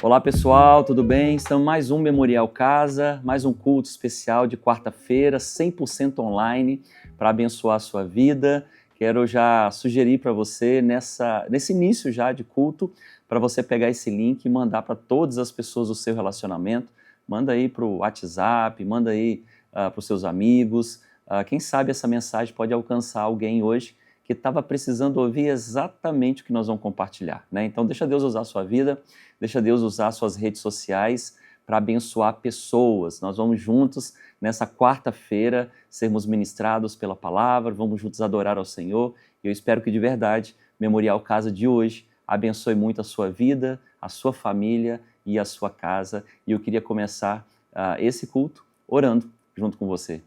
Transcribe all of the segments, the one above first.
Olá pessoal, tudo bem? Estamos em mais um Memorial Casa, mais um culto especial de quarta-feira, 100% online, para abençoar a sua vida. Quero já sugerir para você, nesse início já de culto, para você pegar esse link e mandar para todas as pessoas do seu relacionamento. Manda aí para o WhatsApp, manda aí para os seus amigos. Quem sabe essa mensagem pode alcançar alguém hoje que estava precisando ouvir exatamente o que nós vamos compartilhar, né? Então deixa Deus usar a sua vida, deixa Deus usar suas redes sociais para abençoar pessoas. Nós vamos juntos, nessa quarta-feira, sermos ministrados pela palavra, vamos juntos adorar ao Senhor, e eu espero que de verdade, Memorial Casa de hoje, abençoe muito a sua vida, a sua família e a sua casa. E eu queria começar esse culto orando junto com você.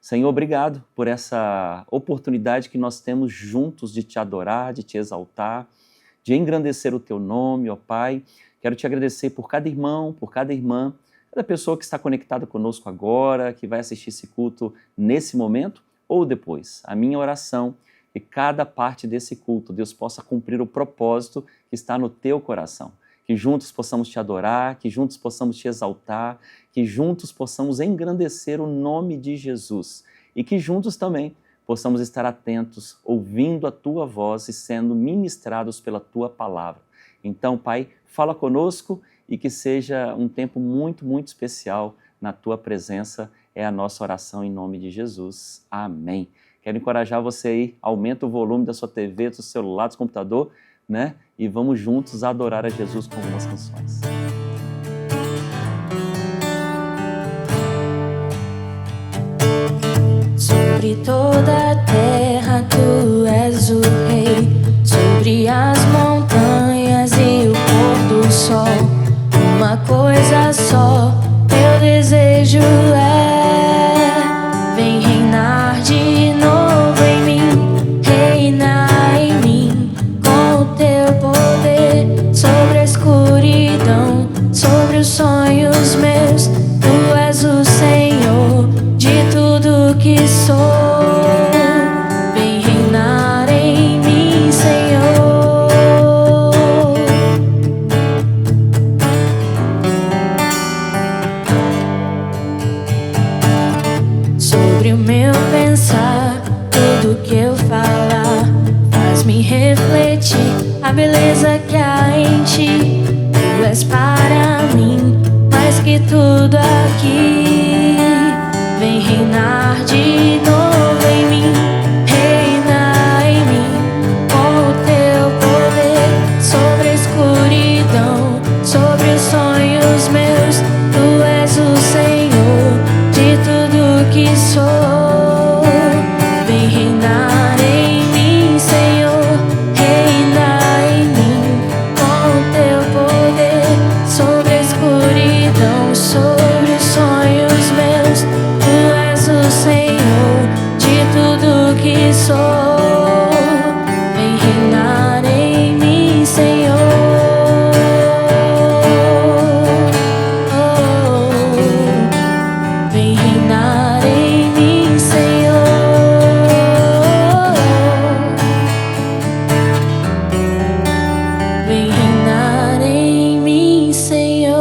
Senhor, obrigado por essa oportunidade que nós temos juntos de te adorar, de te exaltar, de engrandecer o teu nome, ó Pai. Quero te agradecer por cada irmão, por cada irmã, cada pessoa que está conectada conosco agora, que vai assistir esse culto nesse momento ou depois. A minha oração é que cada parte desse culto, Deus possa cumprir o propósito que está no teu coração. Que juntos possamos te adorar, que juntos possamos te exaltar, que juntos possamos engrandecer o nome de Jesus e que juntos também possamos estar atentos, ouvindo a tua voz e sendo ministrados pela tua palavra. Então, Pai, fala conosco e que seja um tempo muito, muito especial na tua presença. É a nossa oração em nome de Jesus. Amém. Quero encorajar você aí, aumenta o volume da sua TV, do seu celular, do seu computador, né? E vamos juntos adorar a Jesus com algumas canções. Sobre toda a terra tu és o rei, sobre as montanhas e o pôr do sol. Uma coisa só eu desejo vem reinar de novo em mim, reinar em mim com o teu poder, sobre a escuridão, sobre os sonhos meus. Tu és o Senhor de tudo que sou. Vem reinar em mim, Senhor. Sobre o meu pensar, tudo que eu falar faz-me refletir a beleza que há em ti. Tu és para mim mais que tudo aqui. Vem reinar de novo em mim, reinar em mim com o teu poder, sobre a escuridão, sobre os sonhos meus. Tu és o Senhor de tudo que sou. Vem reinar em mim, Senhor, reinar em mim com o teu poder, sobre a escuridão, sobre os sonhos meus. Tu és o Senhor de tudo que sou. Vem reinar em mim, Senhor. Vem reinar em mim, Senhor. Vem reinar em mim, Senhor.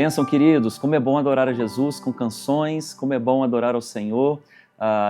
Bênção, queridos, como é bom adorar a Jesus com canções, como é bom adorar ao Senhor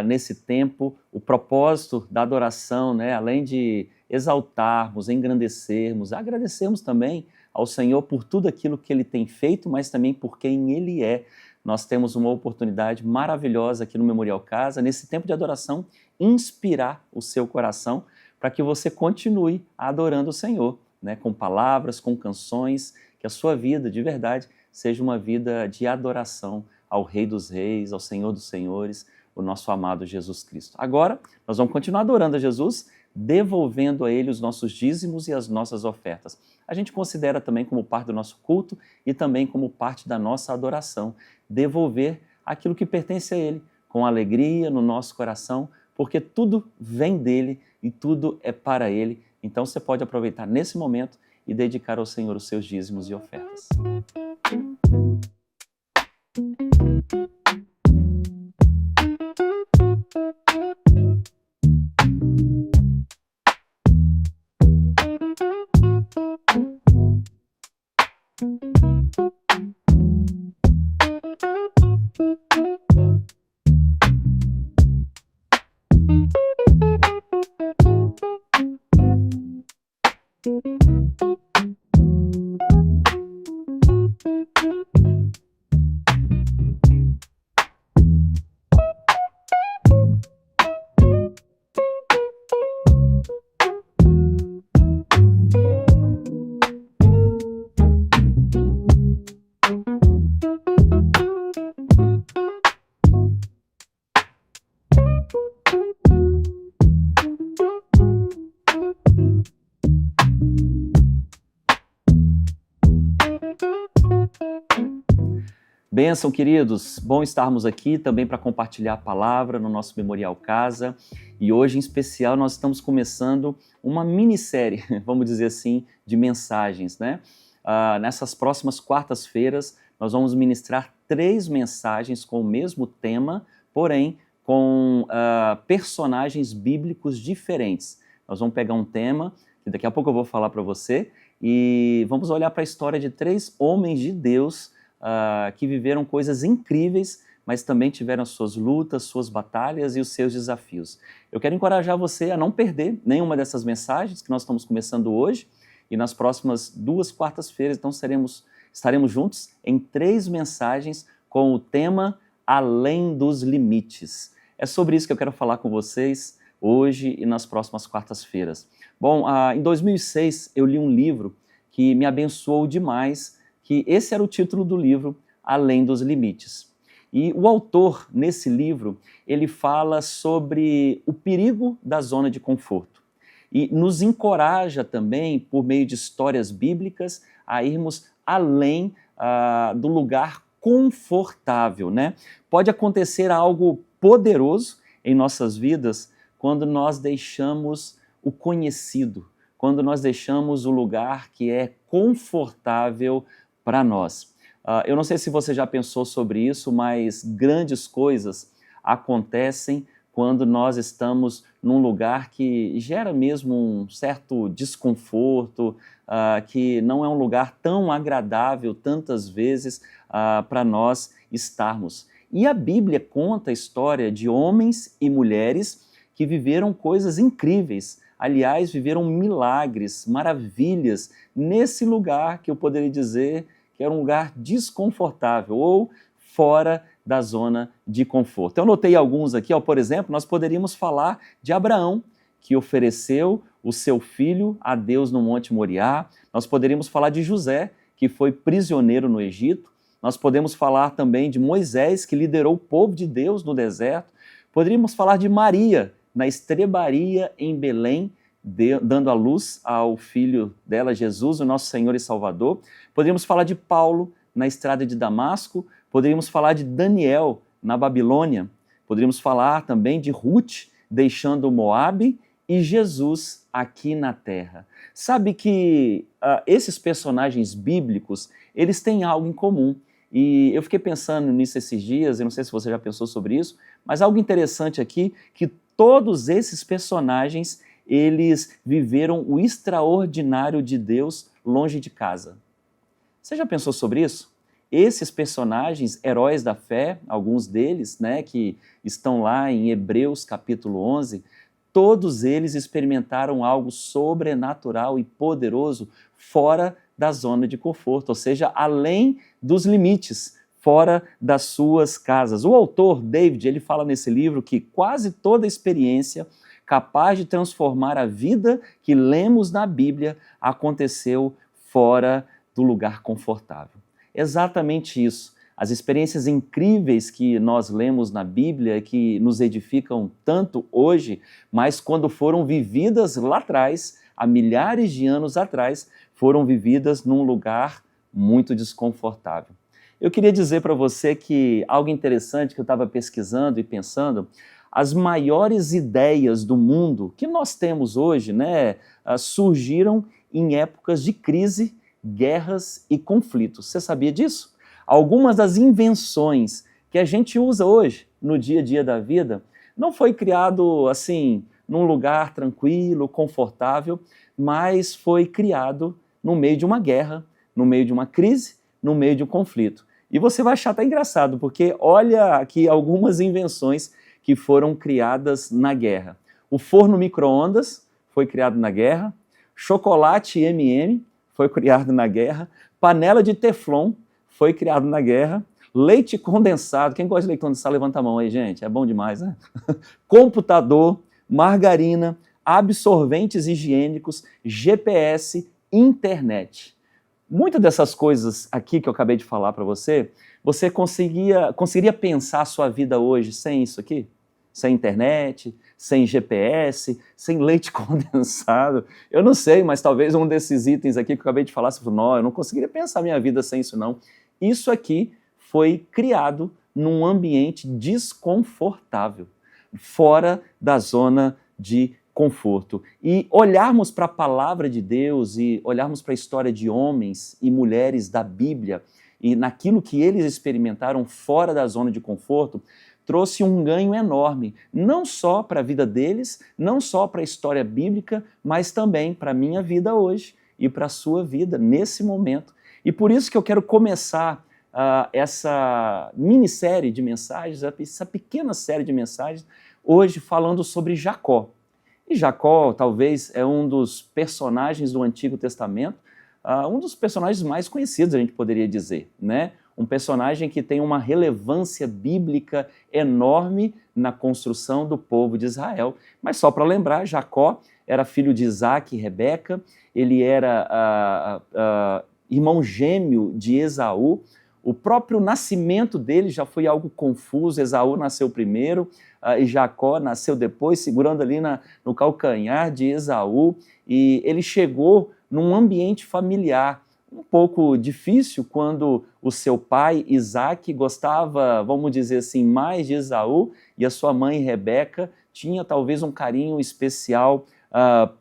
nesse tempo. O propósito da adoração, né, além de exaltarmos, engrandecermos, agradecermos também ao Senhor por tudo aquilo que Ele tem feito, mas também por quem Ele é. Nós temos uma oportunidade maravilhosa aqui no Memorial Casa, nesse tempo de adoração, inspirar o seu coração para que você continue adorando o Senhor, né, com palavras, com canções, que a sua vida, de verdade, seja uma vida de adoração ao Rei dos Reis, ao Senhor dos Senhores, o nosso amado Jesus Cristo. Agora, nós vamos continuar adorando a Jesus, devolvendo a Ele os nossos dízimos e as nossas ofertas. A gente considera também como parte do nosso culto e também como parte da nossa adoração, devolver aquilo que pertence a Ele, com alegria no nosso coração, porque tudo vem dEle e tudo é para Ele. Então você pode aproveitar nesse momento e dedicar ao Senhor os seus dízimos e ofertas. Bênção, queridos, bom estarmos aqui também para compartilhar a palavra no nosso Memorial Casa, e hoje em especial nós estamos começando uma minissérie, vamos dizer assim, de mensagens, né? Nessas próximas quartas-feiras nós vamos ministrar 3 mensagens com o mesmo tema, porém com personagens bíblicos diferentes. Nós vamos pegar um tema, que daqui a pouco eu vou falar para você, e vamos olhar para a história de 3 homens de Deus que viveram coisas incríveis, mas também tiveram suas lutas, suas batalhas e os seus desafios. Eu quero encorajar você a não perder nenhuma dessas mensagens que nós estamos começando hoje, e nas próximas 2 quartas-feiras, então estaremos juntos em 3 mensagens com o tema Além dos Limites. É sobre isso que eu quero falar com vocês hoje e nas próximas quartas-feiras. Bom, em 2006 eu li um livro que me abençoou demais, que esse era o título do livro, Além dos Limites. E o autor, nesse livro, ele fala sobre o perigo da zona de conforto. E nos encoraja também, por meio de histórias bíblicas, a irmos além do lugar confortável, né? Pode acontecer algo poderoso em nossas vidas quando nós deixamos o conhecido, quando nós deixamos o lugar que é confortável para nós. Eu não sei se você já pensou sobre isso, mas grandes coisas acontecem quando nós estamos num lugar que gera mesmo um certo desconforto, que não é um lugar tão agradável tantas vezes para nós estarmos. E a Bíblia conta a história de homens e mulheres que viveram coisas incríveis, aliás, viveram milagres, maravilhas, nesse lugar que eu poderia dizer que era um lugar desconfortável ou fora da zona de conforto. Eu notei alguns aqui, por exemplo, nós poderíamos falar de Abraão, que ofereceu o seu filho a Deus no Monte Moriá. Nós poderíamos falar de José, que foi prisioneiro no Egito. Nós podemos falar também de Moisés, que liderou o povo de Deus no deserto. Poderíamos falar de Maria, na estrebaria em Belém, dando à luz ao filho dela, Jesus, o nosso Senhor e Salvador. Poderíamos falar de Paulo na estrada de Damasco, poderíamos falar de Daniel na Babilônia, poderíamos falar também de Ruth deixando Moabe e Jesus aqui na terra. Sabe que esses personagens bíblicos, eles têm algo em comum. E eu fiquei pensando nisso esses dias, eu não sei se você já pensou sobre isso, mas algo interessante aqui, que todos esses personagens, eles viveram o extraordinário de Deus longe de casa. Você já pensou sobre isso? Esses personagens, heróis da fé, alguns deles, né, que estão lá em Hebreus capítulo 11, todos eles experimentaram algo sobrenatural e poderoso fora da zona de conforto, ou seja, além dos limites, fora das suas casas. O autor, David, ele fala nesse livro que quase toda experiência capaz de transformar a vida que lemos na Bíblia aconteceu fora do lugar confortável. Exatamente isso. As experiências incríveis que nós lemos na Bíblia, que nos edificam tanto hoje, mas quando foram vividas lá atrás, há milhares de anos atrás, foram vividas num lugar muito desconfortável. Eu queria dizer para você que algo interessante que eu estava pesquisando e pensando, as maiores ideias do mundo que nós temos hoje, né, surgiram em épocas de crise, guerras e conflitos. Você sabia disso? Algumas das invenções que a gente usa hoje no dia a dia da vida não foi criado assim num lugar tranquilo, confortável, mas foi criado no meio de uma guerra, no meio de uma crise, no meio de um conflito. E você vai achar até engraçado, porque olha aqui algumas invenções que foram criadas na guerra. O forno micro-ondas foi criado na guerra, chocolate M&M foi criado na guerra, panela de teflon foi criado na guerra, leite condensado, quem gosta de leite condensado, levanta a mão aí, gente, é bom demais, né? Computador, margarina, absorventes higiênicos, GPS, internet. Muitas dessas coisas aqui que eu acabei de falar para você, você conseguiria pensar a sua vida hoje sem isso aqui? Sem internet, sem GPS, sem leite condensado? Eu não sei, mas talvez um desses itens aqui que eu acabei de falar, você falou, não, eu não conseguiria pensar a minha vida sem isso não. Isso aqui foi criado num ambiente desconfortável, fora da zona de conforto. E olharmos para a palavra de Deus e olharmos para a história de homens e mulheres da Bíblia e naquilo que eles experimentaram fora da zona de conforto, trouxe um ganho enorme, não só para a vida deles, não só para a história bíblica, mas também para a minha vida hoje e para a sua vida nesse momento. E por isso que eu quero começar essa minissérie de mensagens, essa pequena série de mensagens, hoje falando sobre Jacó. E Jacó, talvez, é um dos personagens do Antigo Testamento, um dos personagens mais conhecidos, a gente poderia dizer, né? Um personagem que tem uma relevância bíblica enorme na construção do povo de Israel. Mas só para lembrar, Jacó era filho de Isaac e Rebeca, ele era irmão gêmeo de Esaú. O próprio nascimento dele já foi algo confuso. Esaú nasceu primeiro e Jacó nasceu depois, segurando ali no calcanhar de Esaú. E ele chegou num ambiente familiar um pouco difícil quando o seu pai, Isaac, gostava, vamos dizer assim, mais de Esaú, e a sua mãe, Rebeca, tinha talvez um carinho especial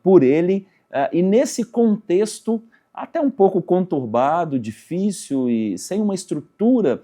por ele. E nesse contexto até um pouco conturbado, difícil e sem uma estrutura,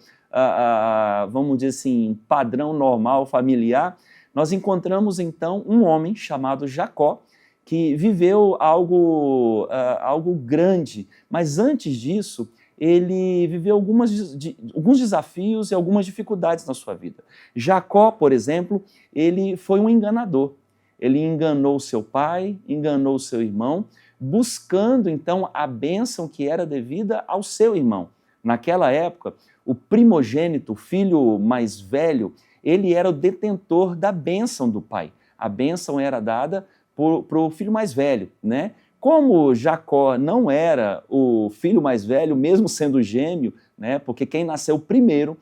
vamos dizer assim, padrão normal, familiar, nós encontramos então um homem chamado Jacó, que viveu algo grande, mas antes disso, ele viveu alguns desafios e algumas dificuldades na sua vida. Jacó, por exemplo, ele foi um enganador. Ele enganou seu pai, enganou seu irmão, buscando então a bênção que era devida ao seu irmão. Naquela época, o primogênito, o filho mais velho, ele era o detentor da bênção do pai. A bênção era dada para o filho mais velho, né? Como Jacó não era o filho mais velho, mesmo sendo gêmeo, né? Porque quem nasceu primeiro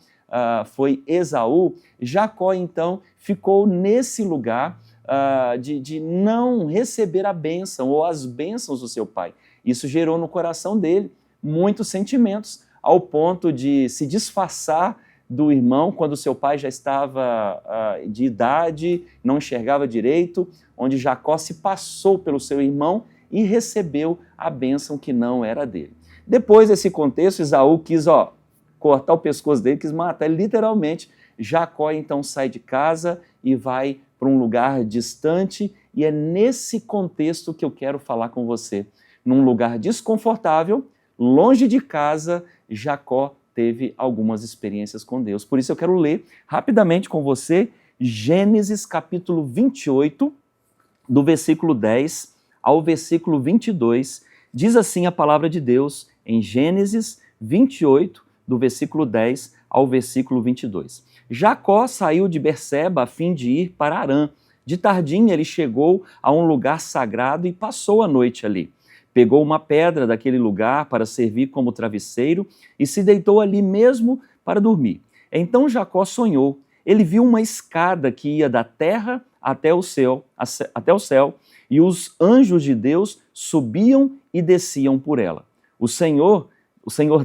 foi Esaú, Jacó então ficou nesse lugar de não receber a bênção ou as bênçãos do seu pai. Isso gerou no coração dele muitos sentimentos, ao ponto de se disfarçar do irmão quando seu pai já estava de idade, não enxergava direito, onde Jacó se passou pelo seu irmão e recebeu a bênção que não era dele. Depois desse contexto, Esaú quis cortar o pescoço dele, quis matar ele literalmente. Jacó então sai de casa e vai para um lugar distante, e é nesse contexto que eu quero falar com você. Num lugar desconfortável, longe de casa, Jacó teve algumas experiências com Deus. Por isso eu quero ler rapidamente com você Gênesis capítulo 28, do versículo 10 ao versículo 22. Diz assim a palavra de Deus em Gênesis 28, do versículo 10 ao versículo 22. Jacó saiu de Berseba a fim de ir para Harã. De tardinha ele chegou a um lugar sagrado e passou a noite ali. Pegou uma pedra daquele lugar para servir como travesseiro e se deitou ali mesmo para dormir. Então Jacó sonhou. Ele viu uma escada que ia da terra até o céu, e os anjos de Deus subiam e desciam por ela. O Senhor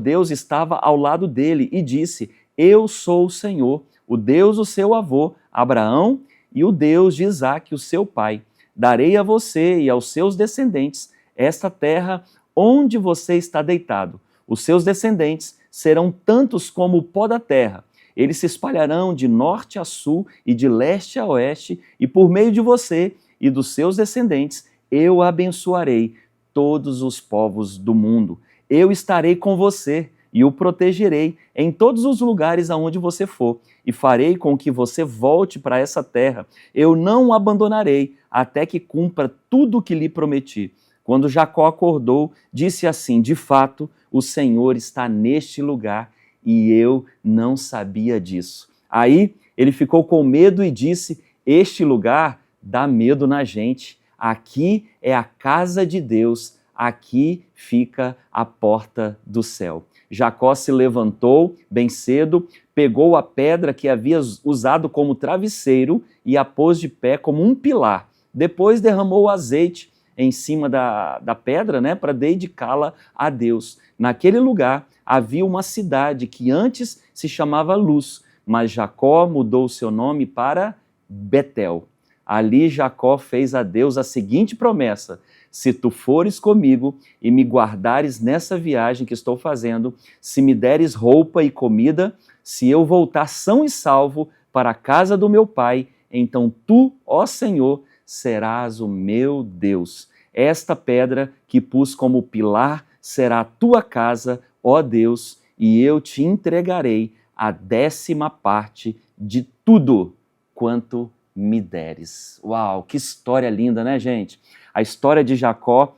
Deus estava ao lado dele e disse: Eu sou o Senhor, o Deus do seu avô Abraão e o Deus de Isaque, o seu pai. Darei a você e aos seus descendentes esta terra onde você está deitado. Os seus descendentes serão tantos como o pó da terra. Eles se espalharão de norte a sul e de leste a oeste, e por meio de você e dos seus descendentes eu abençoarei todos os povos do mundo. Eu estarei com você e o protegerei em todos os lugares aonde você for, e farei com que você volte para essa terra. Eu não o abandonarei até que cumpra tudo o que lhe prometi. Quando Jacó acordou, disse assim: de fato, o Senhor está neste lugar e eu não sabia disso. Aí ele ficou com medo e disse: este lugar dá medo na gente. Aqui é a casa de Deus, aqui fica a porta do céu. Jacó se levantou bem cedo, pegou a pedra que havia usado como travesseiro e a pôs de pé como um pilar. Depois derramou azeite em cima da pedra, para dedicá-la a Deus. Naquele lugar havia uma cidade que antes se chamava Luz, mas Jacó mudou seu nome para Betel. Ali Jacó fez a Deus a seguinte promessa: se tu fores comigo e me guardares nessa viagem que estou fazendo, se me deres roupa e comida, se eu voltar são e salvo para a casa do meu pai, então tu, ó Senhor, serás o meu Deus. Esta pedra que pus como pilar será a tua casa, ó Deus, e eu te entregarei a 10ª parte de tudo quanto me deres. Uau, que história linda, né, gente? A história de Jacó,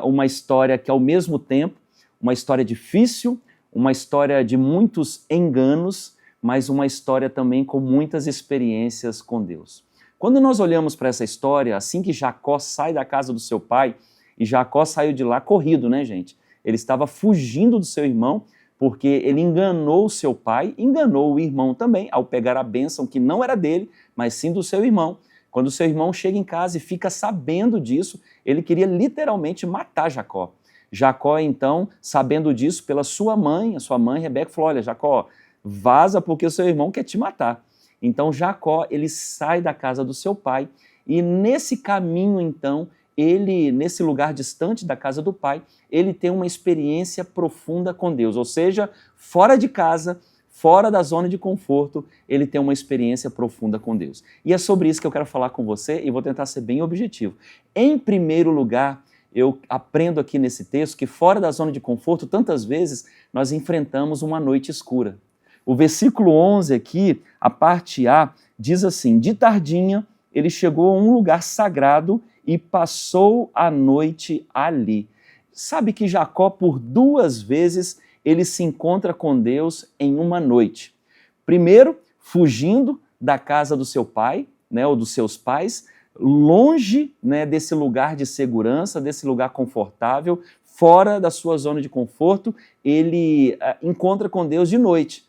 uma história que ao mesmo tempo, uma história difícil, uma história de muitos enganos, mas uma história também com muitas experiências com Deus. Quando nós olhamos para essa história, assim que Jacó sai da casa do seu pai, e Jacó saiu de lá corrido, né, gente? Ele estava fugindo do seu irmão, porque ele enganou o seu pai, enganou o irmão também, ao pegar a bênção que não era dele, mas sim do seu irmão. Quando o seu irmão chega em casa e fica sabendo disso, ele queria literalmente matar Jacó. Jacó, então, sabendo disso pela sua mãe, a sua mãe Rebeca falou: olha, Jacó, vaza porque o seu irmão quer te matar. Então Jacó, ele sai da casa do seu pai e nesse caminho, então, nesse lugar distante da casa do pai, ele tem uma experiência profunda com Deus, ou seja, fora de casa, fora da zona de conforto, ele tem uma experiência profunda com Deus. E é sobre isso que eu quero falar com você e vou tentar ser bem objetivo. Em primeiro lugar, eu aprendo aqui nesse texto que fora da zona de conforto, tantas vezes, nós enfrentamos uma noite escura. O versículo 11 aqui, a parte A, diz assim: de tardinha ele chegou a um lugar sagrado e passou a noite ali. Sabe que Jacó, por 2 vezes, ele se encontra com Deus em uma noite. Primeiro, fugindo da casa do seu pai, ou dos seus pais, longe desse lugar de segurança, desse lugar confortável, fora da sua zona de conforto, ele encontra com Deus de noite,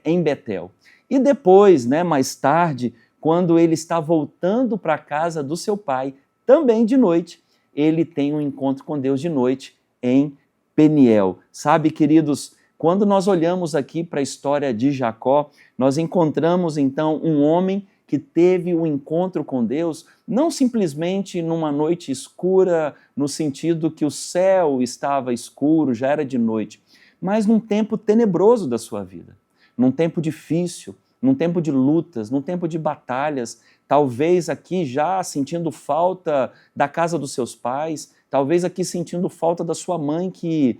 em Betel. E depois, mais tarde, quando ele está voltando para a casa do seu pai, também de noite, ele tem um encontro com Deus de noite em Peniel. Sabe, queridos, quando nós olhamos aqui para a história de Jacó, nós encontramos então um homem que teve um encontro com Deus, não simplesmente numa noite escura, no sentido que o céu estava escuro, já era de noite, mas num tempo tenebroso da sua vida, num tempo difícil, num tempo de lutas, num tempo de batalhas, talvez aqui já sentindo falta da casa dos seus pais, talvez aqui sentindo falta da sua mãe que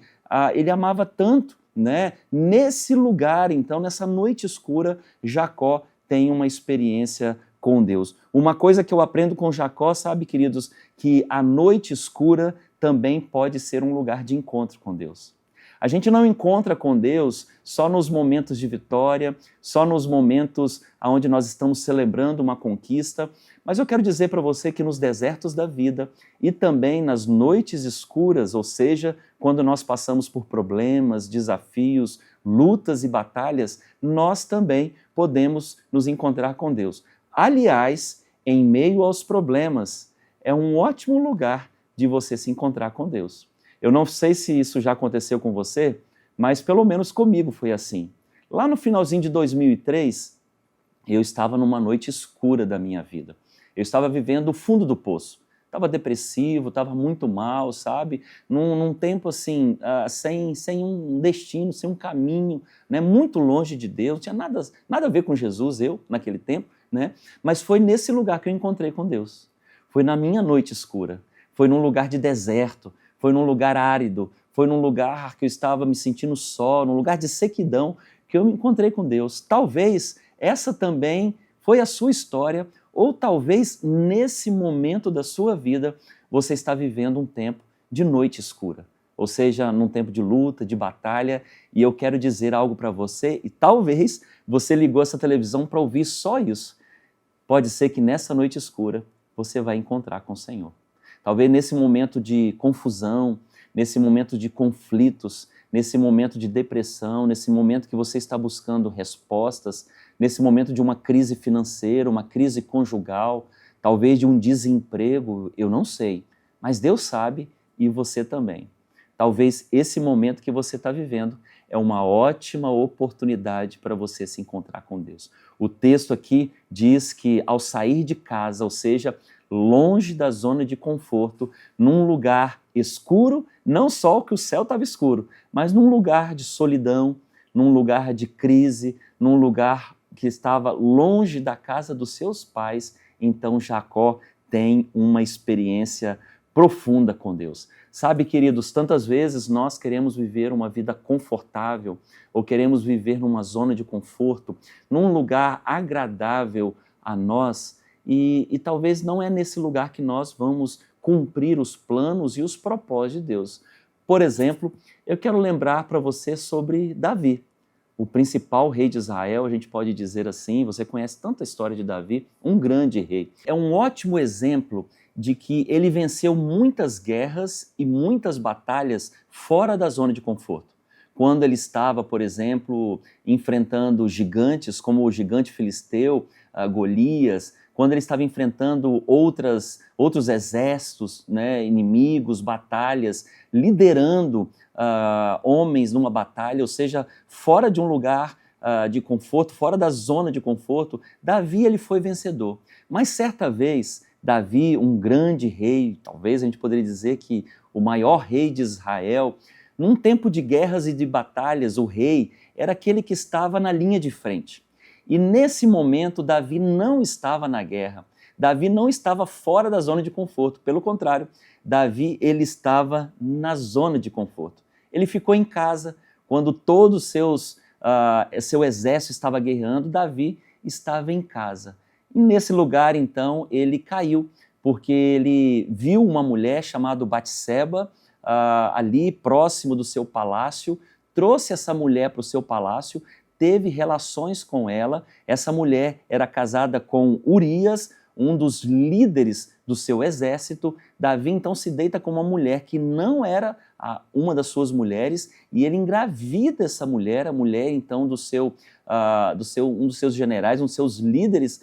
ele amava tanto, né? Nesse lugar, então, nessa noite escura, Jacó tem uma experiência com Deus. Uma coisa que eu aprendo com Jacó, sabe, queridos, que a noite escura também pode ser um lugar de encontro com Deus. A gente não encontra com Deus só nos momentos de vitória, só nos momentos onde nós estamos celebrando uma conquista, mas eu quero dizer para você que nos desertos da vida e também nas noites escuras, ou seja, quando nós passamos por problemas, desafios, lutas e batalhas, nós também podemos nos encontrar com Deus. Aliás, em meio aos problemas, é um ótimo lugar de você se encontrar com Deus. Eu não sei se isso já aconteceu com você, mas pelo menos comigo foi assim. Lá no finalzinho de 2003, eu estava numa noite escura da minha vida. Eu estava vivendo o fundo do poço. Estava depressivo, estava muito mal, sabe? Num tempo assim, sem um destino, sem um caminho, né? Muito longe de Deus, não tinha nada a ver com Jesus, eu, naquele tempo, né? Mas foi nesse lugar que eu encontrei com Deus. Foi na minha noite escura, foi num lugar de deserto, foi num lugar árido, foi num lugar que eu estava me sentindo só, num lugar de sequidão, que eu me encontrei com Deus. Talvez essa também foi a sua história, ou talvez nesse momento da sua vida você está vivendo um tempo de noite escura, ou seja, num tempo de luta, de batalha, e eu quero dizer algo para você, e talvez você ligou essa televisão para ouvir só isso. Pode ser que nessa noite escura você vai encontrar com o Senhor. Talvez nesse momento de confusão, nesse momento de conflitos, nesse momento de depressão, nesse momento que você está buscando respostas, nesse momento de uma crise financeira, uma crise conjugal, talvez de um desemprego, eu não sei, mas Deus sabe e você também. Talvez esse momento que você está vivendo é uma ótima oportunidade para você se encontrar com Deus. O texto aqui diz que ao sair de casa, ou seja, longe da zona de conforto, num lugar escuro, não só que o céu estava escuro, mas num lugar de solidão, num lugar de crise, num lugar que estava longe da casa dos seus pais, então Jacó tem uma experiência profunda com Deus. Sabe, queridos, tantas vezes nós queremos viver uma vida confortável ou queremos viver numa zona de conforto, num lugar agradável a nós, e talvez não é nesse lugar que nós vamos cumprir os planos e os propósitos de Deus. Por exemplo, eu quero lembrar para você sobre Davi, o principal rei de Israel, a gente pode dizer assim, você conhece tanta história de Davi, um grande rei. É um ótimo exemplo de que ele venceu muitas guerras e muitas batalhas fora da zona de conforto. Quando ele estava, por exemplo, enfrentando gigantes como o gigante filisteu, Golias, quando ele estava enfrentando outros exércitos, né, inimigos, batalhas, liderando homens numa batalha, ou seja, fora de um lugar de conforto, fora da zona de conforto, Davi ele foi vencedor. Mas certa vez, Davi, um grande rei, talvez a gente poderia dizer que o maior rei de Israel, num tempo de guerras e de batalhas, o rei era aquele que estava na linha de frente. E nesse momento, Davi não estava na guerra. Davi não estava fora da zona de conforto. Pelo contrário, Davi ele estava na zona de conforto. Ele ficou em casa quando todo o seu exército estava guerreando. Davi estava em casa. E nesse lugar, então, ele caiu, porque ele viu uma mulher chamada Batseba ali próximo do seu palácio, trouxe essa mulher para o seu palácio, teve relações com ela. Essa mulher era casada com Urias, um dos líderes do seu exército. Davi então se deita com uma mulher que não era uma das suas mulheres, e ele engravida essa mulher, a mulher então um dos seus generais, um dos seus líderes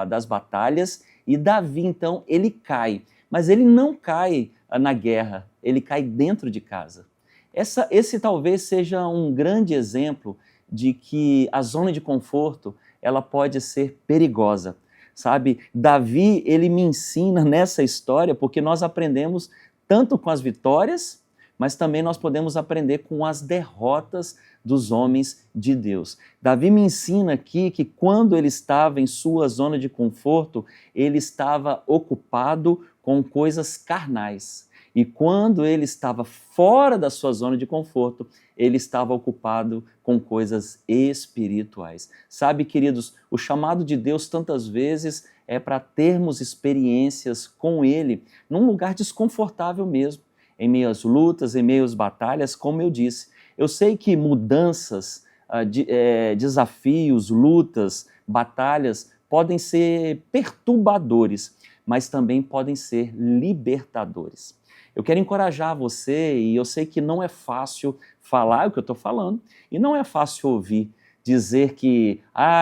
das batalhas, e Davi então ele cai, mas ele não cai na guerra, ele cai dentro de casa. Esse talvez seja um grande exemplo de que a zona de conforto ela pode ser perigosa. Sabe, Davi, ele me ensina nessa história, porque nós aprendemos tanto com as vitórias, mas também nós podemos aprender com as derrotas dos homens de Deus. Davi me ensina aqui que quando ele estava em sua zona de conforto, ele estava ocupado com coisas carnais. E quando ele estava fora da sua zona de conforto, ele estava ocupado com coisas espirituais. Sabe, queridos, o chamado de Deus tantas vezes é para termos experiências com Ele, num lugar desconfortável mesmo, em meio às lutas, em meio às batalhas, como eu disse. Eu sei que mudanças, desafios, lutas, batalhas podem ser perturbadores, mas também podem ser libertadores. Eu quero encorajar você, e eu sei que não é fácil falar o que eu estou falando, e não é fácil ouvir, dizer que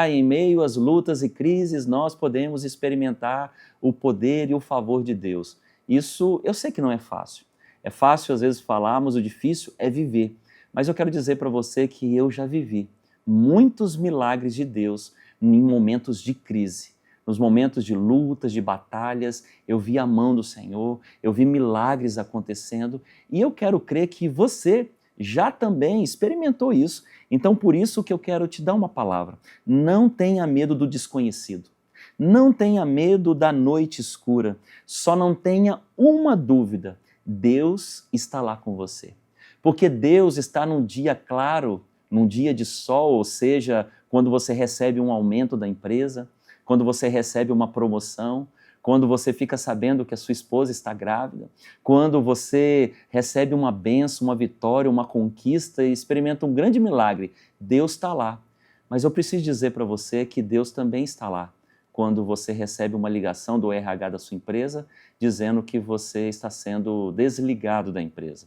em meio às lutas e crises nós podemos experimentar o poder e o favor de Deus. Isso eu sei que não é fácil. É fácil às vezes falar, mas o difícil é viver. Mas eu quero dizer para você que eu já vivi muitos milagres de Deus em momentos de crise. Nos momentos de lutas, de batalhas, eu vi a mão do Senhor, eu vi milagres acontecendo e eu quero crer que você já também experimentou isso. Então, por isso que eu quero te dar uma palavra. Não tenha medo do desconhecido. Não tenha medo da noite escura. Só não tenha uma dúvida. Deus está lá com você. Porque Deus está num dia claro, num dia de sol, ou seja, quando você recebe um aumento da empresa, quando você recebe uma promoção, quando você fica sabendo que a sua esposa está grávida, quando você recebe uma bênção, uma vitória, uma conquista e experimenta um grande milagre, Deus está lá. Mas eu preciso dizer para você que Deus também está lá quando você recebe uma ligação do RH da sua empresa dizendo que você está sendo desligado da empresa.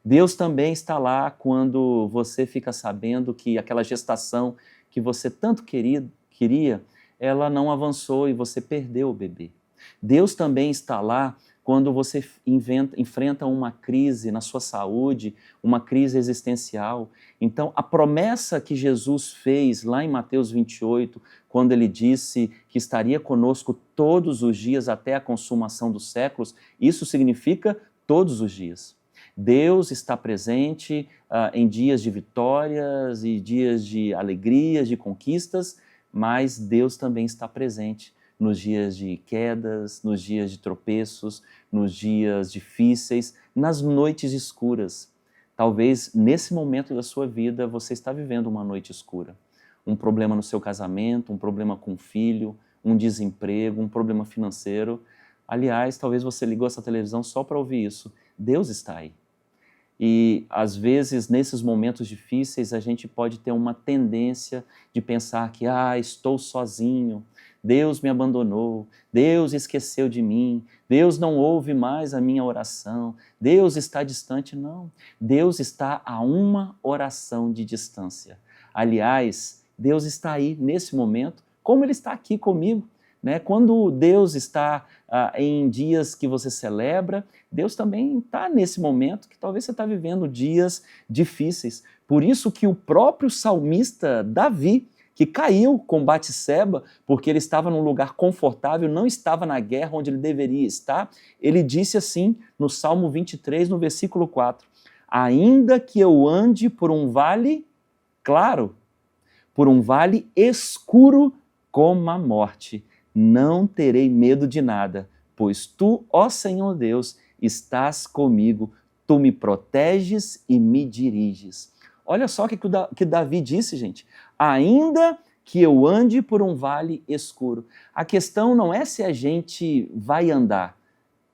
Deus também está lá quando você fica sabendo que aquela gestação que você tanto queria, ela não avançou e você perdeu o bebê. Deus também está lá quando você enfrenta uma crise na sua saúde, uma crise existencial. Então, a promessa que Jesus fez lá em Mateus 28, quando ele disse que estaria conosco todos os dias até a consumação dos séculos, isso significa todos os dias. Deus está presente em dias de vitórias e dias de alegrias, de conquistas, mas Deus também está presente nos dias de quedas, nos dias de tropeços, nos dias difíceis, nas noites escuras. Talvez nesse momento da sua vida você está vivendo uma noite escura. Um problema no seu casamento, um problema com o filho, um desemprego, um problema financeiro. Aliás, talvez você ligou essa televisão só para ouvir isso. Deus está aí. E, às vezes, nesses momentos difíceis, a gente pode ter uma tendência de pensar que, estou sozinho, Deus me abandonou, Deus esqueceu de mim, Deus não ouve mais a minha oração, Deus está distante. Não, Deus está a uma oração de distância. Aliás, Deus está aí nesse momento, como Ele está aqui comigo. Quando Deus está em dias que você celebra, Deus também está nesse momento que talvez você está vivendo dias difíceis. Por isso que o próprio salmista Davi, que caiu com Batseba, porque ele estava num lugar confortável, não estava na guerra onde ele deveria estar, ele disse assim no Salmo 23, no versículo 4, ainda que eu ande por um vale claro, por um vale escuro como a morte, não terei medo de nada, pois tu, ó Senhor Deus, estás comigo, tu me proteges e me diriges. Olha só o que Davi disse, gente. Ainda que eu ande por um vale escuro. A questão não é se a gente vai andar,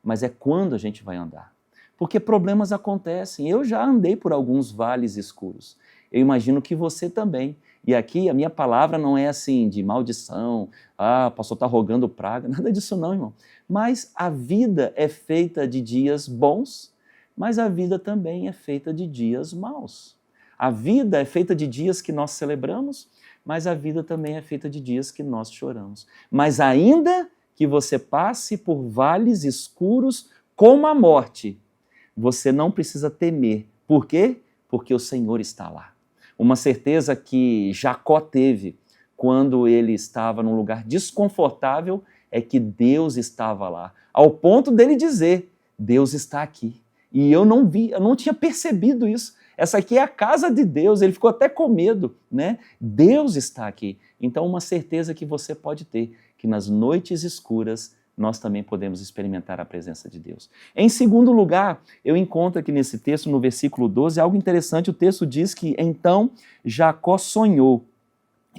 mas é quando a gente vai andar. Porque problemas acontecem. Eu já andei por alguns vales escuros. Eu imagino que você também. E aqui a minha palavra não é assim de maldição, o pastor está rogando praga, nada disso não, irmão. Mas a vida é feita de dias bons, mas a vida também é feita de dias maus. A vida é feita de dias que nós celebramos, mas a vida também é feita de dias que nós choramos. Mas ainda que você passe por vales escuros como a morte, você não precisa temer. Por quê? Porque o Senhor está lá. Uma certeza que Jacó teve quando ele estava num lugar desconfortável é que Deus estava lá, ao ponto dele dizer, Deus está aqui. E eu não tinha percebido isso. Essa aqui é a casa de Deus, ele ficou até com medo, Deus está aqui. Então, uma certeza que você pode ter, que nas noites escuras, nós também podemos experimentar a presença de Deus. Em segundo lugar, eu encontro aqui nesse texto, no versículo 12, algo interessante. O texto diz que então Jacó sonhou.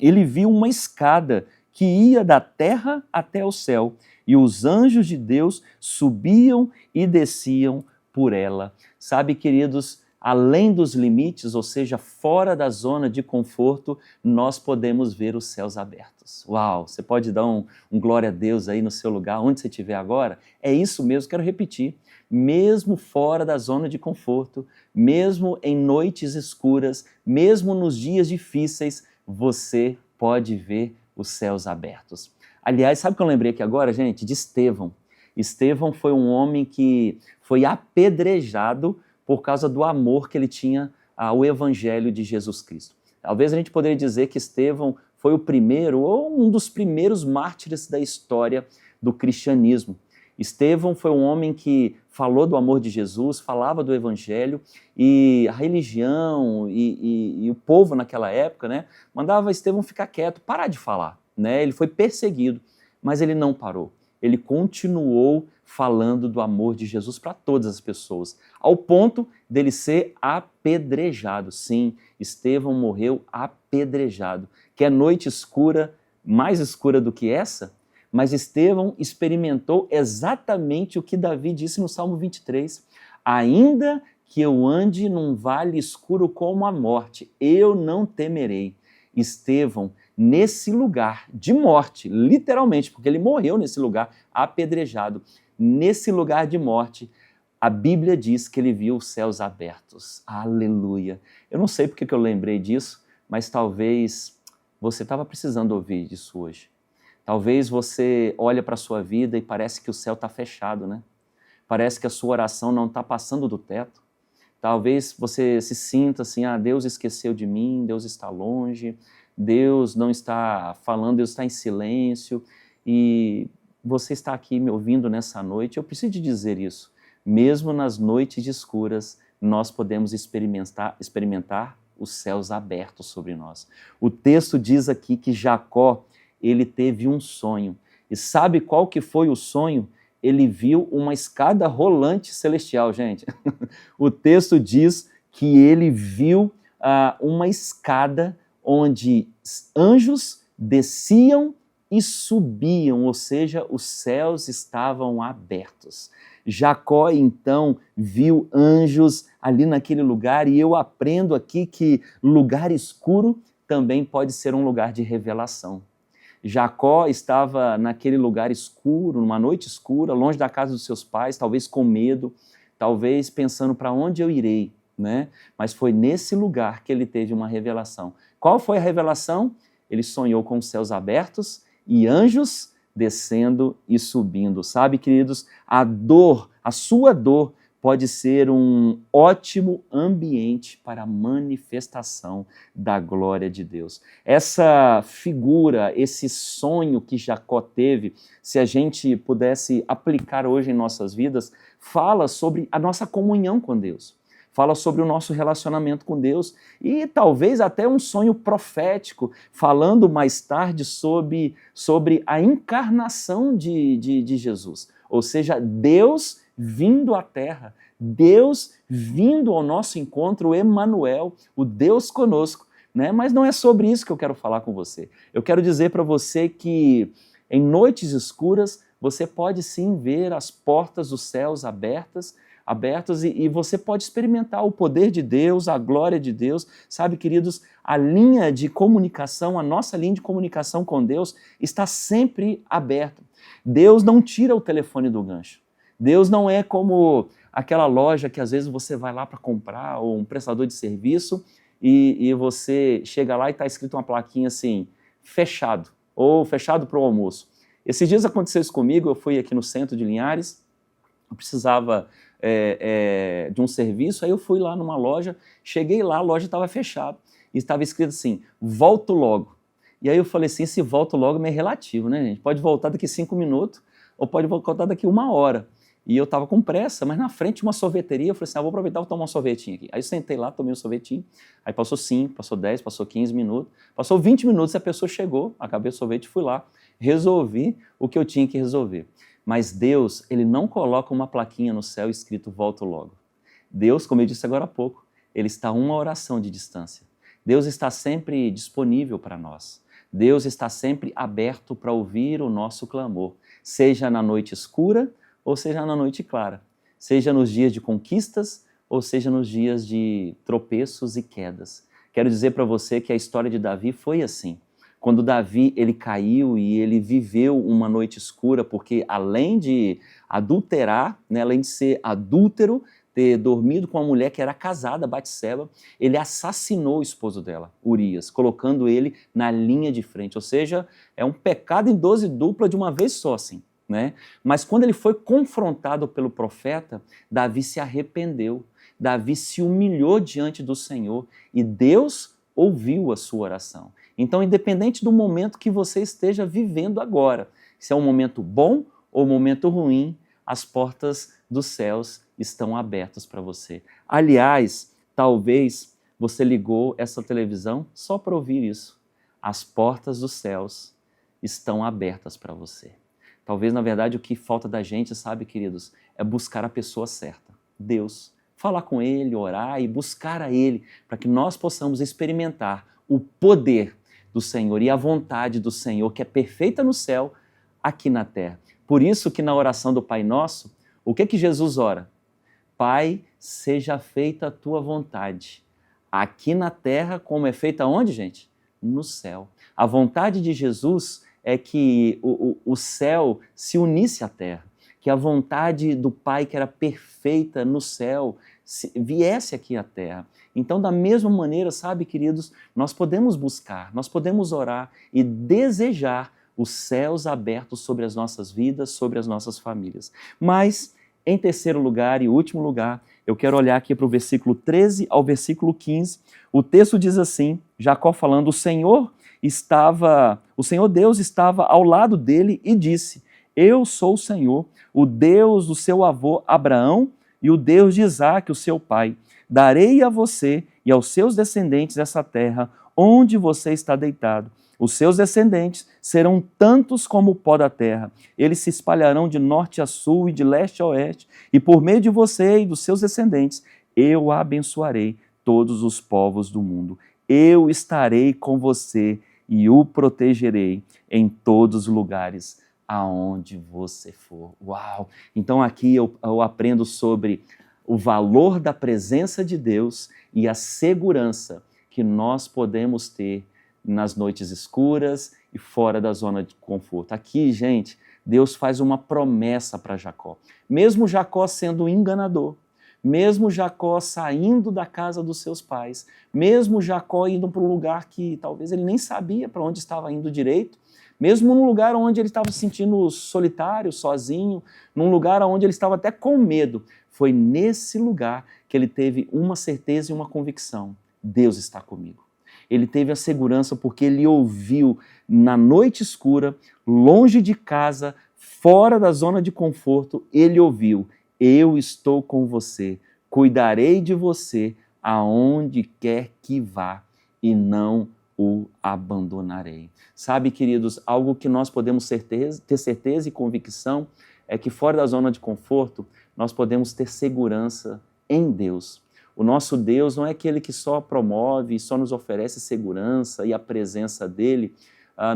Ele viu uma escada que ia da terra até o céu, e os anjos de Deus subiam e desciam por ela. Sabe, queridos, além dos limites, ou seja, fora da zona de conforto, nós podemos ver os céus abertos. Uau, você pode dar um glória a Deus aí no seu lugar, onde você estiver agora? É isso mesmo, quero repetir. Mesmo fora da zona de conforto, mesmo em noites escuras, mesmo nos dias difíceis, você pode ver os céus abertos. Aliás, sabe o que eu lembrei aqui agora, gente? De Estevão. Estevão foi um homem que foi apedrejado por causa do amor que ele tinha ao Evangelho de Jesus Cristo. Talvez a gente poderia dizer que Estevão foi o primeiro ou um dos primeiros mártires da história do cristianismo. Estevão foi um homem que falou do amor de Jesus, falava do Evangelho, e a religião e o povo naquela época, né, mandava Estevão ficar quieto, parar de falar. Né? Ele foi perseguido, mas ele não parou. Ele continuou falando do amor de Jesus para todas as pessoas, ao ponto dele ser apedrejado. Sim, Estevão morreu apedrejado. Que é noite escura, mais escura do que essa, mas Estevão experimentou exatamente o que Davi disse no Salmo 23. Ainda que eu ande num vale escuro como a morte, eu não temerei. Estevão, nesse lugar de morte, literalmente, porque ele morreu nesse lugar, apedrejado, nesse lugar de morte, a Bíblia diz que ele viu os céus abertos. Aleluia! Eu não sei porque que eu lembrei disso, mas talvez você estava precisando ouvir disso hoje. Talvez você olha para a sua vida e parece que o céu está fechado, né? Parece que a sua oração não está passando do teto. Talvez você se sinta assim, Deus esqueceu de mim, Deus está longe, Deus não está falando, Deus está em silêncio, e você está aqui me ouvindo nessa noite. Eu preciso te dizer isso. Mesmo nas noites escuras, nós podemos experimentar os céus abertos sobre nós. O texto diz aqui que Jacó, ele teve um sonho. E sabe qual que foi o sonho? Ele viu uma escada rolante celestial, gente. O texto diz que ele viu uma escada onde anjos desciam e subiam, ou seja, os céus estavam abertos. Jacó, então, viu anjos ali naquele lugar, e eu aprendo aqui que lugar escuro também pode ser um lugar de revelação. Jacó estava naquele lugar escuro, numa noite escura, longe da casa dos seus pais, talvez com medo, talvez pensando para onde eu irei, né? Mas foi nesse lugar que ele teve uma revelação. Qual foi a revelação? Ele sonhou com os céus abertos e anjos descendo e subindo. Sabe, queridos, a sua dor pode ser um ótimo ambiente para a manifestação da glória de Deus. Essa figura, esse sonho que Jacó teve, se a gente pudesse aplicar hoje em nossas vidas, fala sobre a nossa comunhão com Deus. Fala sobre o nosso relacionamento com Deus e talvez até um sonho profético, falando mais tarde sobre a encarnação de Jesus. Ou seja, Deus vindo à terra, Deus vindo ao nosso encontro, o Emanuel, o Deus conosco, né? Mas não é sobre isso que eu quero falar com você. Eu quero dizer para você que em noites escuras você pode sim ver as portas dos céus abertas e você pode experimentar o poder de Deus, a glória de Deus. Sabe, queridos, a linha de comunicação, a nossa linha de comunicação com Deus está sempre aberta. Deus não tira o telefone do gancho. Deus não é como aquela loja que às vezes você vai lá para comprar, ou um prestador de serviço, e você chega lá e está escrito uma plaquinha assim, fechado, ou fechado para o almoço. Esses dias aconteceu isso comigo, eu fui aqui no centro de Linhares, eu precisava de um serviço, aí eu fui lá numa loja, cheguei lá, a loja estava fechada, e estava escrito assim, volto logo. E aí eu falei assim, esse volto logo é meio relativo, né, gente? Pode voltar daqui 5 minutos, ou pode voltar daqui 1 hora. E eu estava com pressa, mas na frente de uma sorveteria, eu falei assim, vou aproveitar e vou tomar um sorvetinho aqui. Aí eu sentei lá, tomei um sorvetinho, aí passou 5, passou 10, passou 15 minutos, passou 20 minutos, a pessoa chegou, acabei o sorvete, fui lá, resolvi o que eu tinha que resolver. Mas Deus, ele não coloca uma plaquinha no céu escrito volto logo. Deus, como eu disse agora há pouco, ele está a uma oração de distância. Deus está sempre disponível para nós. Deus está sempre aberto para ouvir o nosso clamor, seja na noite escura ou seja na noite clara, seja nos dias de conquistas ou seja nos dias de tropeços e quedas. Quero dizer para você que a história de Davi foi assim. Quando Davi ele caiu e ele viveu uma noite escura, porque além de adulterar, né, além de ser adúltero, ter dormido com uma mulher que era casada, Batseba, ele assassinou o esposo dela, Urias, colocando ele na linha de frente. Ou seja, é um pecado em dose dupla de uma vez só, assim, né? Mas quando ele foi confrontado pelo profeta, Davi se arrependeu, Davi se humilhou diante do Senhor e Deus ouviu a sua oração. Então, independente do momento que você esteja vivendo agora, se é um momento bom ou um momento ruim, as portas dos céus estão abertas para você. Aliás, talvez você ligou essa televisão só para ouvir isso. As portas dos céus estão abertas para você. Talvez, na verdade, o que falta da gente, sabe, queridos, é buscar a pessoa certa, Deus. Falar com Ele, orar e buscar a Ele, para que nós possamos experimentar o poder do Senhor e a vontade do Senhor, que é perfeita no céu, aqui na terra. Por isso que na oração do Pai Nosso, o que Jesus ora? Pai, seja feita a tua vontade, aqui na terra, como é feita onde, gente? No céu. A vontade de Jesus é que o céu se unisse à terra, que a vontade do Pai, que era perfeita no céu, viesse aqui à terra. Então, da mesma maneira, sabe, queridos, nós podemos buscar, nós podemos orar e desejar os céus abertos sobre as nossas vidas, sobre as nossas famílias. Mas, em terceiro lugar e último lugar, eu quero olhar aqui para o versículo 13 ao versículo 15. O texto diz assim, Jacó falando, o Senhor Deus estava ao lado dele e disse, eu sou o Senhor, o Deus do seu avô Abraão e o Deus de Isaque, o seu pai. Darei a você e aos seus descendentes essa terra onde você está deitado. Os seus descendentes serão tantos como o pó da terra. Eles se espalharão de norte a sul e de leste a oeste, e por meio de você e dos seus descendentes, eu abençoarei todos os povos do mundo. Eu estarei com você e o protegerei em todos os lugares aonde você for. Uau! Então aqui eu aprendo sobre o valor da presença de Deus e a segurança que nós podemos ter nas noites escuras e fora da zona de conforto. Aqui, gente, Deus faz uma promessa para Jacó. Mesmo Jacó sendo um enganador, mesmo Jacó saindo da casa dos seus pais, mesmo Jacó indo para um lugar que talvez ele nem sabia para onde estava indo direito, mesmo num lugar onde ele estava se sentindo solitário, sozinho, num lugar onde ele estava até com medo, foi nesse lugar que ele teve uma certeza e uma convicção: Deus está comigo. Ele teve a segurança porque ele ouviu na noite escura, longe de casa, fora da zona de conforto, ele ouviu: eu estou com você, cuidarei de você aonde quer que vá e não o abandonarei. Sabe, queridos, algo que nós podemos ter certeza e convicção é que fora da zona de conforto, nós podemos ter segurança em Deus. O nosso Deus não é aquele que só promove, só nos oferece segurança e a presença dele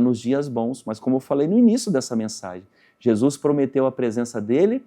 nos dias bons, mas como eu falei no início dessa mensagem, Jesus prometeu a presença dele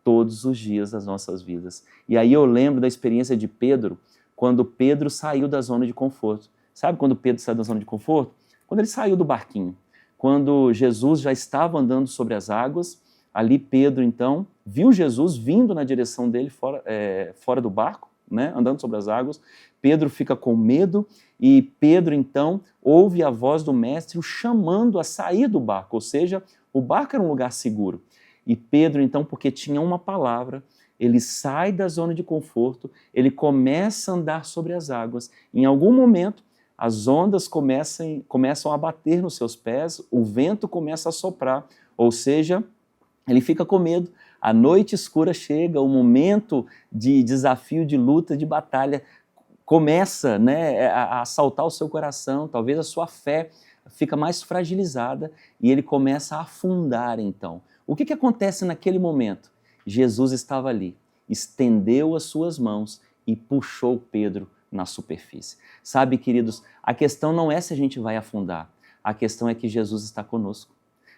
todos os dias das nossas vidas. E aí eu lembro da experiência de Pedro, quando Pedro saiu da zona de conforto. Sabe quando Pedro saiu da zona de conforto? Quando ele saiu do barquinho. Quando Jesus já estava andando sobre as águas, ali Pedro, então, viu Jesus vindo na direção dele fora do barco, né, andando sobre as águas. Pedro fica com medo e Pedro, então, ouve a voz do mestre o chamando a sair do barco, ou seja, o barco era um lugar seguro. E Pedro, então, porque tinha uma palavra, ele sai da zona de conforto, ele começa a andar sobre as águas. Em algum momento, as ondas começam a bater nos seus pés, o vento começa a soprar, ou seja, ele fica com medo. A noite escura chega, o momento de desafio, de luta, de batalha começa, né, a assaltar o seu coração, talvez a sua fé fica mais fragilizada e ele começa a afundar então. O que acontece naquele momento? Jesus estava ali, estendeu as suas mãos e puxou Pedro na superfície. Sabe, queridos, a questão não é se a gente vai afundar, a questão é que Jesus está conosco.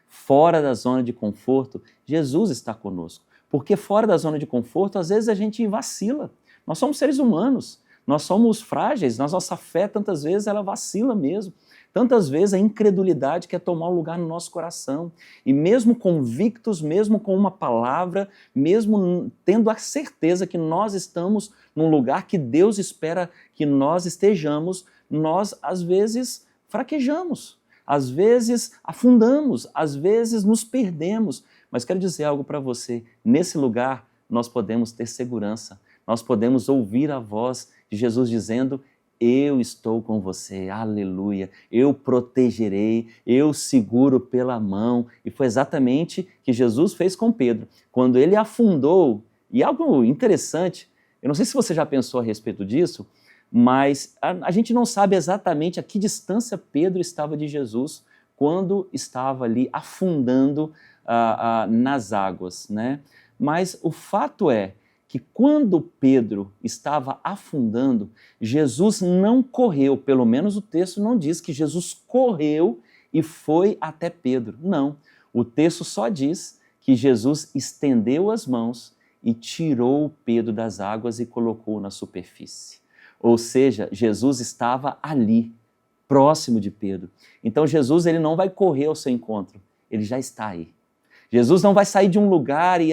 Fora da zona de conforto, Jesus está conosco. Porque fora da zona de conforto, às vezes a gente vacila. Nós somos seres humanos, nós somos frágeis, nossa fé tantas vezes ela vacila mesmo. Tantas vezes a incredulidade quer tomar um lugar no nosso coração. E mesmo convictos, mesmo com uma palavra, mesmo tendo a certeza que nós estamos num lugar que Deus espera que nós estejamos, nós às vezes fraquejamos, às vezes afundamos, às vezes nos perdemos. Mas quero dizer algo para você, nesse lugar nós podemos ter segurança, nós podemos ouvir a voz de Jesus dizendo: eu estou com você, aleluia, eu protegerei, eu seguro pela mão. E foi exatamente o que Jesus fez com Pedro. Quando ele afundou, e algo interessante, eu não sei se você já pensou a respeito disso, mas a gente não sabe exatamente a que distância Pedro estava de Jesus quando estava ali afundando nas águas, né? Mas o fato é que quando Pedro estava afundando, Jesus não correu, pelo menos o texto não diz que Jesus correu e foi até Pedro. Não, o texto só diz que Jesus estendeu as mãos e tirou Pedro das águas e colocou na superfície. Ou seja, Jesus estava ali, próximo de Pedro. Então Jesus ele não vai correr ao seu encontro, ele já está aí. Jesus não vai sair de um lugar e,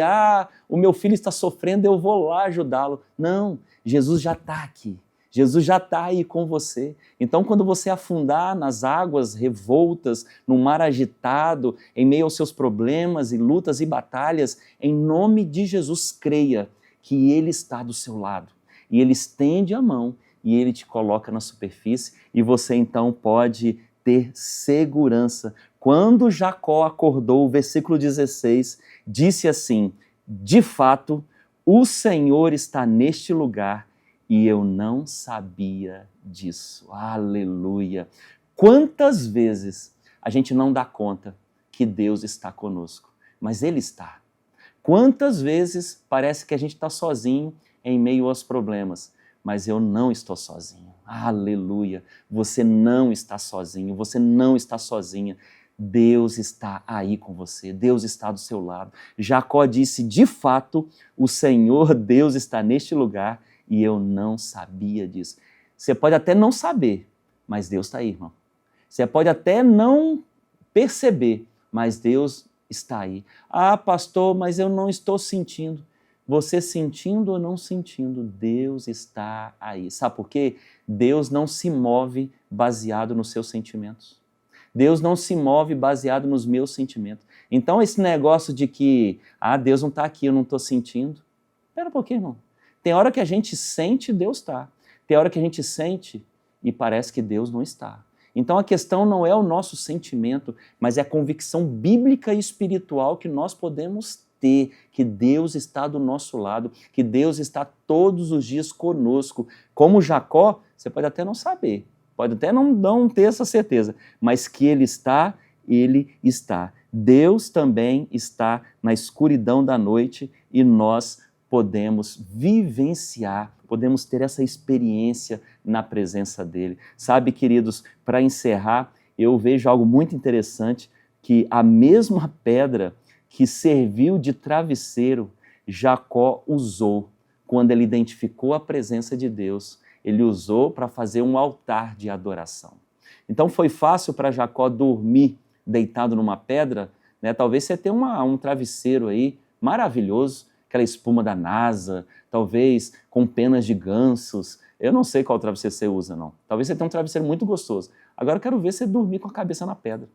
o meu filho está sofrendo, eu vou lá ajudá-lo. Não, Jesus já está aqui. Jesus já está aí com você. Então, quando você afundar nas águas revoltas, no mar agitado, em meio aos seus problemas e lutas e batalhas, em nome de Jesus, creia que Ele está do seu lado. E Ele estende a mão e Ele te coloca na superfície e você então pode ter segurança. Quando Jacó acordou, o versículo 16, disse assim: de fato, o Senhor está neste lugar e eu não sabia disso. Aleluia! Quantas vezes a gente não dá conta que Deus está conosco, mas Ele está. Quantas vezes parece que a gente está sozinho em meio aos problemas, mas eu não estou sozinho. Aleluia! Você não está sozinho, você não está sozinha. Deus está aí com você, Deus está do seu lado. Jacó disse, de fato, o Senhor Deus está neste lugar e eu não sabia disso. Você pode até não saber, mas Deus está aí, irmão. Você pode até não perceber, mas Deus está aí. Pastor, mas eu não estou sentindo. Você sentindo ou não sentindo, Deus está aí. Sabe por quê? Deus não se move baseado nos seus sentimentos. Deus não se move baseado nos meus sentimentos. Então esse negócio de que, Deus não está aqui, eu não estou sentindo. Espera um pouquinho, irmão. Tem hora que a gente sente, Deus está. Tem hora que a gente sente e parece que Deus não está. Então a questão não é o nosso sentimento, mas é a convicção bíblica e espiritual que nós podemos ter, que Deus está do nosso lado, que Deus está todos os dias conosco. Como Jacó, você pode até não saber, pode até não ter essa certeza, mas que Ele está, Ele está. Deus também está na escuridão da noite e nós podemos vivenciar, podemos ter essa experiência na presença dEle. Sabe, queridos, para encerrar, eu vejo algo muito interessante, que a mesma pedra que serviu de travesseiro, Jacó usou quando ele identificou a presença de Deus. Ele usou para fazer um altar de adoração. Então foi fácil para Jacó dormir deitado numa pedra, né? Talvez você tenha um travesseiro aí maravilhoso, aquela espuma da NASA, talvez com penas de gansos. Eu não sei qual travesseiro você usa, não. Talvez você tenha um travesseiro muito gostoso. Agora eu quero ver você dormir com a cabeça na pedra.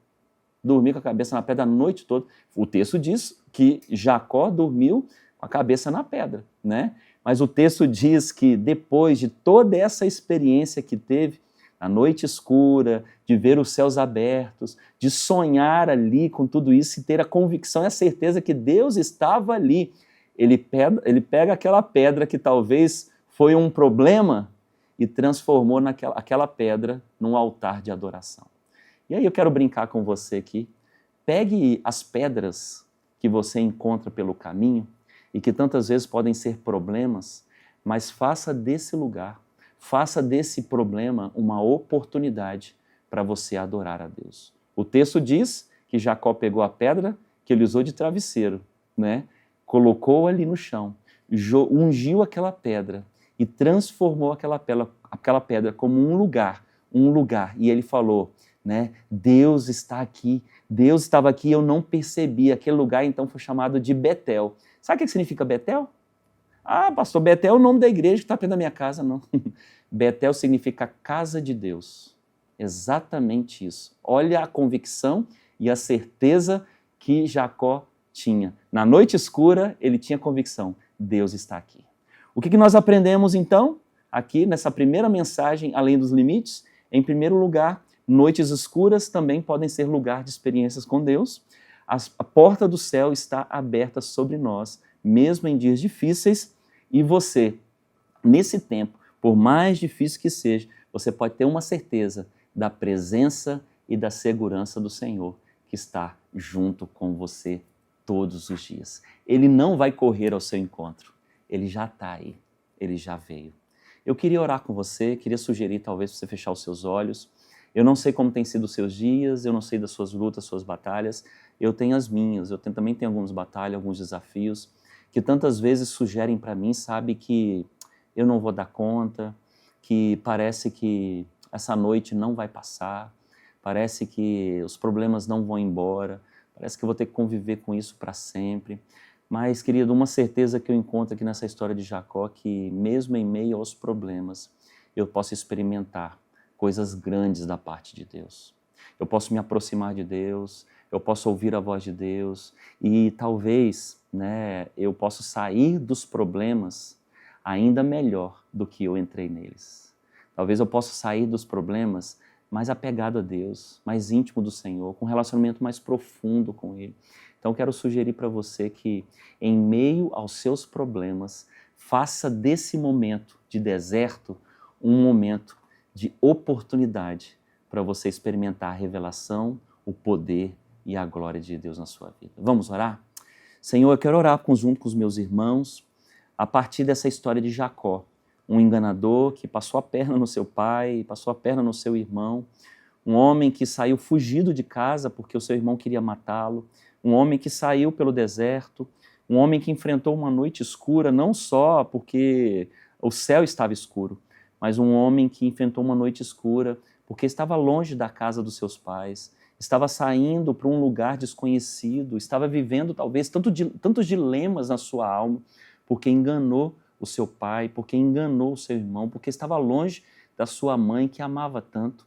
Dormir com a cabeça na pedra a noite toda. O texto diz que Jacó dormiu com a cabeça na pedra, né? Mas o texto diz que depois de toda essa experiência que teve, na noite escura, de ver os céus abertos, de sonhar ali com tudo isso e ter a convicção e a certeza que Deus estava ali, ele pega aquela pedra que talvez foi um problema e transformou aquela pedra num altar de adoração. E aí eu quero brincar com você aqui. Pegue as pedras que você encontra pelo caminho e que tantas vezes podem ser problemas, mas faça desse lugar, faça desse problema uma oportunidade para você adorar a Deus. O texto diz que Jacó pegou a pedra que ele usou de travesseiro, né? Colocou ali no chão, ungiu aquela pedra e transformou aquela pedra como um lugar, e ele falou, né? Deus está aqui, Deus estava aqui e eu não percebi. Aquele lugar então foi chamado de Betel. Sabe o que significa Betel? Ah, pastor, Betel é o nome da igreja que está perto da minha casa, não. Betel significa casa de Deus. Exatamente isso. Olha a convicção e a certeza que Jacó tinha. Na noite escura, ele tinha convicção, Deus está aqui. O que nós aprendemos então, aqui nessa primeira mensagem, além dos limites? Em primeiro lugar, noites escuras também podem ser lugar de experiências com Deus. A porta do céu está aberta sobre nós, mesmo em dias difíceis, e você, nesse tempo, por mais difícil que seja, você pode ter uma certeza da presença e da segurança do Senhor, que está junto com você todos os dias. Ele não vai correr ao seu encontro, ele já está aí, ele já veio. Eu queria orar com você, queria sugerir talvez você fechar os seus olhos. Eu não sei como têm sido os seus dias, eu não sei das suas lutas, suas batalhas, eu tenho as minhas, também tenho algumas batalhas, alguns desafios, que tantas vezes sugerem para mim, sabe, que eu não vou dar conta, que parece que essa noite não vai passar, parece que os problemas não vão embora, parece que eu vou ter que conviver com isso para sempre. Mas, querido, uma certeza que eu encontro aqui nessa história de Jacó, que mesmo em meio aos problemas, eu posso experimentar coisas grandes da parte de Deus. Eu posso me aproximar de Deus, eu posso ouvir a voz de Deus e talvez, né, eu possa sair dos problemas ainda melhor do que eu entrei neles. Talvez eu possa sair dos problemas mais apegado a Deus, mais íntimo do Senhor, com um relacionamento mais profundo com Ele. Então, quero sugerir para você que, em meio aos seus problemas, faça desse momento de deserto um momento de oportunidade para você experimentar a revelação, o poder e a glória de Deus na sua vida. Vamos orar? Senhor, eu quero orar junto com os meus irmãos a partir dessa história de Jacó, um enganador que passou a perna no seu pai, passou a perna no seu irmão, um homem que saiu fugido de casa porque o seu irmão queria matá-lo, um homem que saiu pelo deserto, um homem que enfrentou uma noite escura, não só porque o céu estava escuro, mas um homem que enfrentou uma noite escura porque estava longe da casa dos seus pais, estava saindo para um lugar desconhecido, estava vivendo talvez tantos dilemas na sua alma, porque enganou o seu pai, porque enganou o seu irmão, porque estava longe da sua mãe que amava tanto.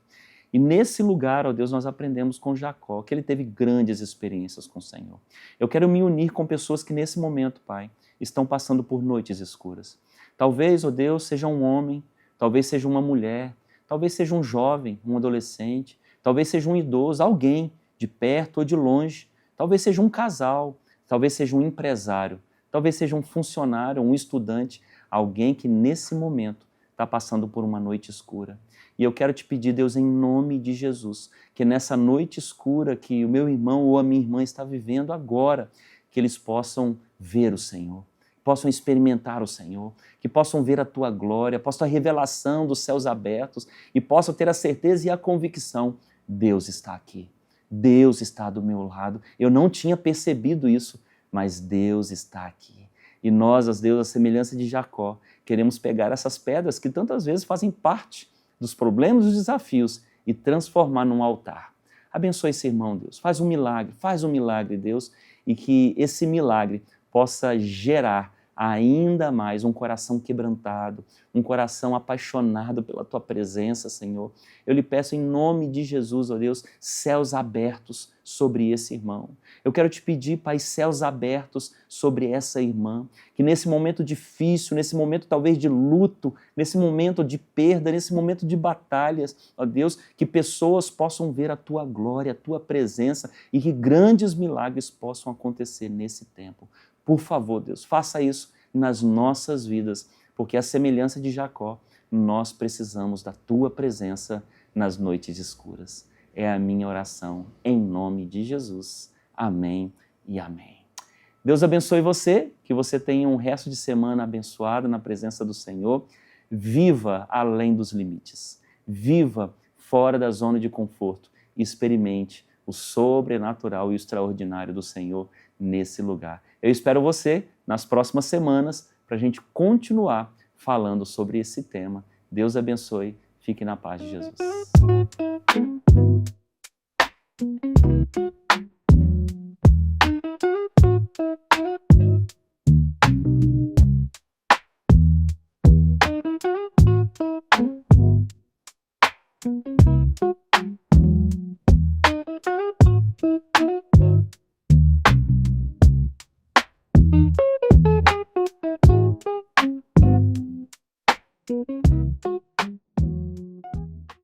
E nesse lugar, ó Deus, nós aprendemos com Jacó que ele teve grandes experiências com o Senhor. Eu quero me unir com pessoas que nesse momento, Pai, estão passando por noites escuras. Talvez, ó Deus, seja um homem, talvez seja uma mulher, talvez seja um jovem, um adolescente, talvez seja um idoso, alguém de perto ou de longe, talvez seja um casal, talvez seja um empresário, talvez seja um funcionário, um estudante, alguém que nesse momento está passando por uma noite escura. E eu quero te pedir, Deus, em nome de Jesus, que nessa noite escura que o meu irmão ou a minha irmã está vivendo agora, que eles possam ver o Senhor, possam experimentar o Senhor, que possam ver a tua glória, possam a revelação dos céus abertos e possam ter a certeza e a convicção, Deus está aqui, Deus está do meu lado. Eu não tinha percebido isso, mas Deus está aqui. E nós, Deus, a semelhança de Jacó, queremos pegar essas pedras que tantas vezes fazem parte dos problemas e dos desafios e transformar num altar. Abençoe esse irmão, Deus. Faz um milagre, Deus, e que esse milagre possa gerar ainda mais um coração quebrantado, um coração apaixonado pela Tua presença, Senhor. Eu lhe peço em nome de Jesus, ó Deus, céus abertos sobre esse irmão. Eu quero te pedir, Pai, céus abertos sobre essa irmã, que nesse momento difícil, nesse momento talvez de luto, nesse momento de perda, nesse momento de batalhas, ó Deus, que pessoas possam ver a Tua glória, a Tua presença e que grandes milagres possam acontecer nesse tempo. Por favor, Deus, faça isso nas nossas vidas, porque a semelhança de Jacó, nós precisamos da Tua presença nas noites escuras. é a minha oração, em nome de Jesus. Amém e amém. Deus abençoe você, que você tenha um resto de semana abençoado na presença do Senhor. Viva além dos limites, viva fora da zona de conforto e experimente o sobrenatural e o extraordinário do Senhor nesse lugar. Eu espero você nas próximas semanas para a gente continuar falando sobre esse tema. Deus abençoe, fique na paz de Jesus.